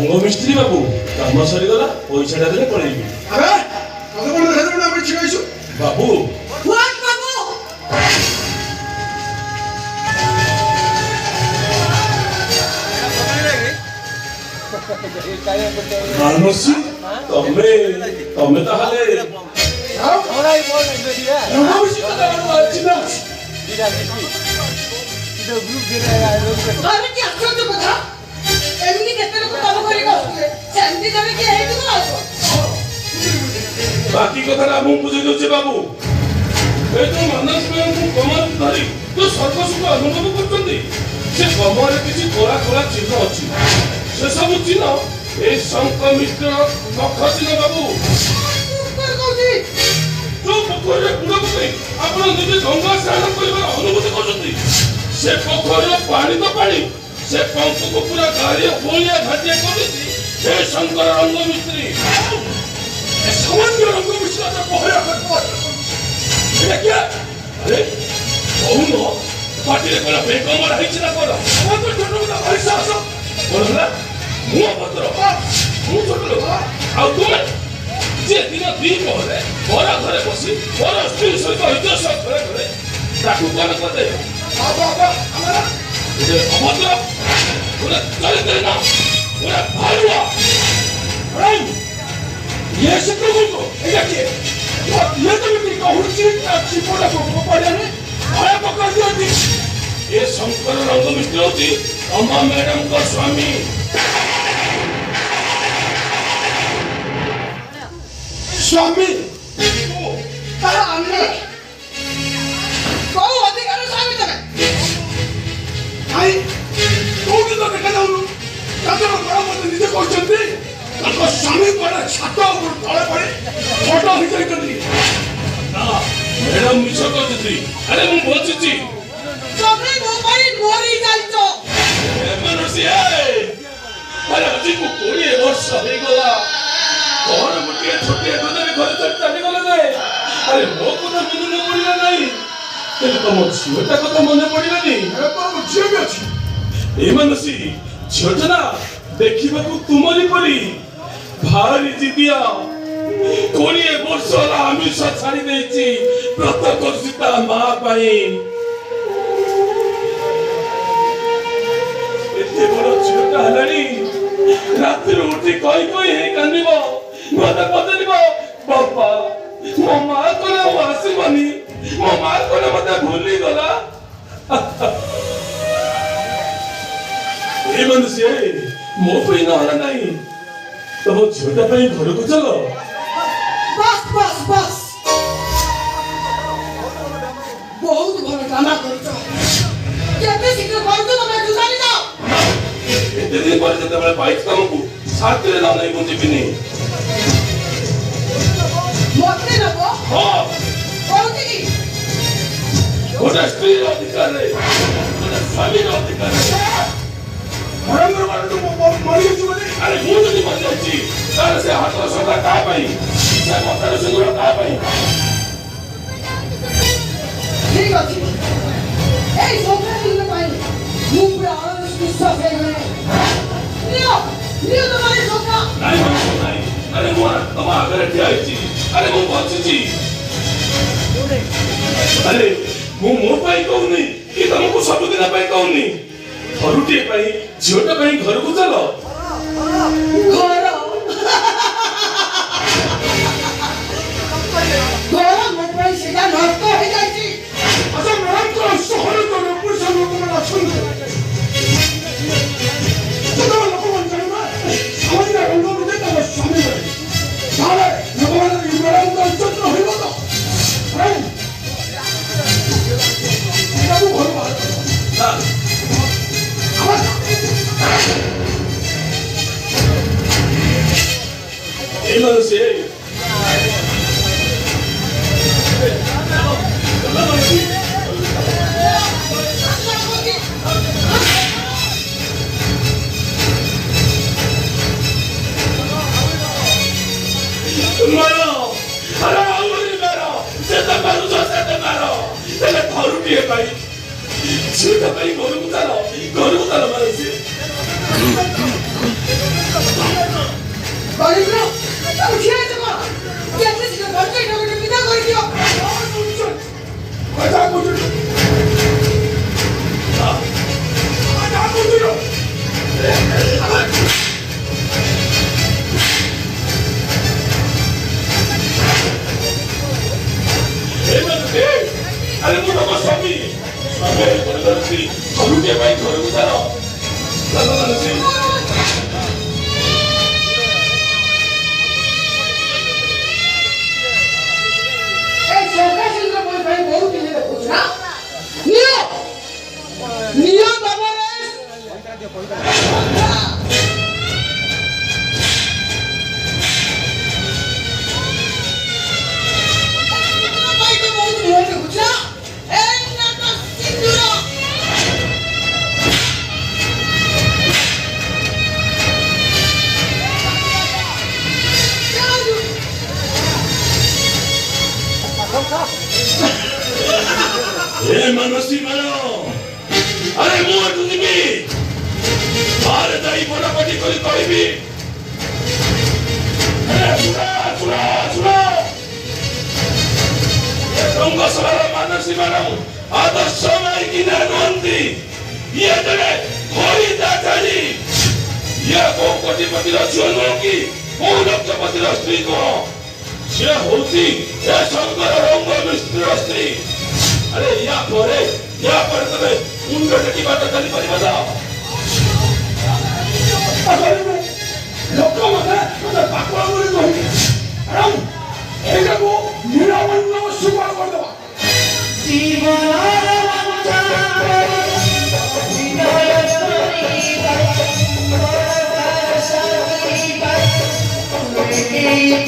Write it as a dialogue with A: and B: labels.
A: ରଙ୍ଗମିସ୍ତ୍ରୀ ବାବୁ କାମ ସରିଗଲା ପଇସାଟା ଦେଲେ ପଳେଇବି।
B: ଆରେ ତତେ କଣ ଧରିବୁ ନା ଆମେ ଠିକାଇଛୁ
A: ବାବୁ ମାନସୀ ତମେ ତମେ ତାହେଲେ ବାକି କଥାଟା ମୁଁ ବୁଝେଇ ଦଉଛି ବାବୁ। ଏ ଯୋଉ ମାନସ ଭାଇଙ୍କୁ କମରକୁ ଧରି ଯୋଉ ସର୍ବସୁଖ ଅନୁଭବ କରୁଛନ୍ତି ସେ କମରରେ କିଛି କଳା କଳା ଚିହ୍ନ ଅଛି। ସେ ସବୁ ଚିହ୍ନ এই শঙ্খ মিশ্র নখ চিহ্ন বাবু ଯୋଉ ପୋଖରୀରେ ବୁଡ଼ ପକେଇ ଆପଣ ନିଜେ ଗଙ୍ଗା ସ୍ନାନ କରିବାର ଅନୁଭୂତି କରୁଛନ୍ତି ସେ ପୋଖରୀର ପାଣି ତ ପାଣି ସେ ପଙ୍କକୁ ପୁରା ଗାଳିଆ ହୋଳିଆ ଘାଟିଆ କରିଛି ଏ ଶଙ୍କର ରଙ୍ଗମିସ୍ତ୍ରୀ ଏ ସାମାନ୍ୟ ରଙ୍ଗମିସ୍ତ୍ରୀ ପହରିଆ ଏଇଟା କିଏ ଆରେ କହୁନ ପାଟିରେ କଣ ପାଇଁ କମର ହେଇଛି ନା କଣ ଭାରି ସାହସ କଣ ହେଲା ମୁଁ ଅଭଦ୍ର ମୁଁ ଛୋଟ ଲୋକ ଆଉ ତୁମେ ଯେ ଦିନ ଦି ପହରେ ବରା ଘରେ ବସି ବର ସ୍ତ୍ରୀ ସହିତ ହିତସ ଘରେ ଘରେ ତାକୁ କଣ କରିଦେ ଅଭଦ୍ର ପୁରା ଚରିତ୍ର ନା ପୁରା ଭାଲୁଆ ଇଏ ସେ ପ୍ରଭୁଙ୍କୁ ଏଇଟା କିଏ ଇଏ ତ ଏମିତି କହୁଛି ଚିପଟାକୁ ପଡ଼ିଆରେ ଭୟ ପକାଇ ଦିଅନ୍ତି ଏ ଶଙ୍କର ରଙ୍ଗମିସ୍ତ୍ରୀ ହଉଛି ଅମା ମ୍ୟାଡାମଙ୍କ ସ୍ୱାମୀ स्वामी
C: हमने कौ अधिकार स्वामी तमे
B: आई कोठी तो देखा जाउनु तातर बड़ा मत निजे कहछन्ती ताको स्वामी बड़ा छाता ऊपर तळे पड़े फोटो हो जाइतनी ना मैडम मिछ कहछन्ती अरे मु बचिची
C: तमे मोबाइल मोरी जाइतो
B: ए मनसी अरे अजी को 20 वर्ष हो गला कौन मुटिया छोटिया कदरे घर तक चली गले जाए अरे मो कथा मन न पड़िला नहीं तेरे तो मो झियोटा कथा मन पड़िलानी अरे पर मो झियो भी अछि ए मनसी झियोटा देखिबा को तुमरी परी भारी जिदिया 20 वर्ष ला आमिष छाड़ी देछि व्रत करछि ता मां पाई एते बड़ झियोटा हलानी रात्रि उठी कोई कोई हे कांदिबो मत पदलिबो बापा मो मां कोना वासिबनी मो मां कोना मते भूली गला ए मनसे मो कोई ना हला नहीं तो वो छोटा भाई घर को चलो
C: बस बस बस बहुत भल गाना करछो केते शीघ्र करतो तमे जुसाली जाओ
B: एते दिन पर जते बळे बाइक कामको साथ रे ना नहीं मुझे भी नहीं
C: मोते नबो
B: हां
C: कोठी की
B: ओटा स्त्री अधिकार रे ओटा स्वामी अधिकार रे भरंगर मारे तो मरि गयो बोले अरे मु जदी मरि जाउची तार से हाथ सदा का पाई से मतर सिंगुर का पाई
C: ठीक अछि ए सोफा दिन पाई मु पूरा आनंद विश्वास है लियो लियो तुम्हारे सोफा
B: नहीं अरे मु तमा आगे ठिया छी अरे मु बचची अरे मु मो पाई कहउनी कि तुमको सब दिन पाई कहउनी घरुटी पाई झियोटा पाई घर को चलो
C: घर घर मो पाई सेटा नष्ट हो जाईची
B: अच्छा मैडम तो शहर तो पुरुष लोक मन अछन तो लोक मन जानिबा सामान्य रंग मुझे तब स्वामी बने सारे भगवान मैडम का इज्जत न होइबो तो अरे बाबू घर बाहर ना ए मनसे मारो अरे आउरी मारो सेता मारो सेता मारो तेरे घरुटी पाई झियोटा पाई घर को चलो Mansi
C: 말이구나. 너무 귀하잖아. 이 아저씨가 먼저 이러고 좀 믿어버리죠.
A: 가자 모두. 가자 모두. 대만대 아니 뭐라고 Swami Swami 거르다는지 거룩에 많이 거르고 살아. 나나나는지.
C: 에 저까지 이거 뭐 많이 모르게 해도 보자. 니요 나발에. 빨리 모두 모르게 보자. 에이 나도 힘들어.
A: Mano si mano. अरे मुआ तुझी भी मारे दाई बोला पति कोई कोई भी अरे सुना ये तुमको सवाल मानव सी मानो आदर्श में की नरगोंदी ये तेरे कोई दातारी ये कोटी पति राजुओं की पूरब के पति राष्ट्री को ये होती ये शंकर रोंगो मिस्टर राष्ट्री अरे यहाँ पर तुम्हें उनका की बात करनी पड़ी बताओ अगर मैं लोगों में तो बाकवा बोले तो हम एक को निरावन नो सुपर कर दो
D: Hey,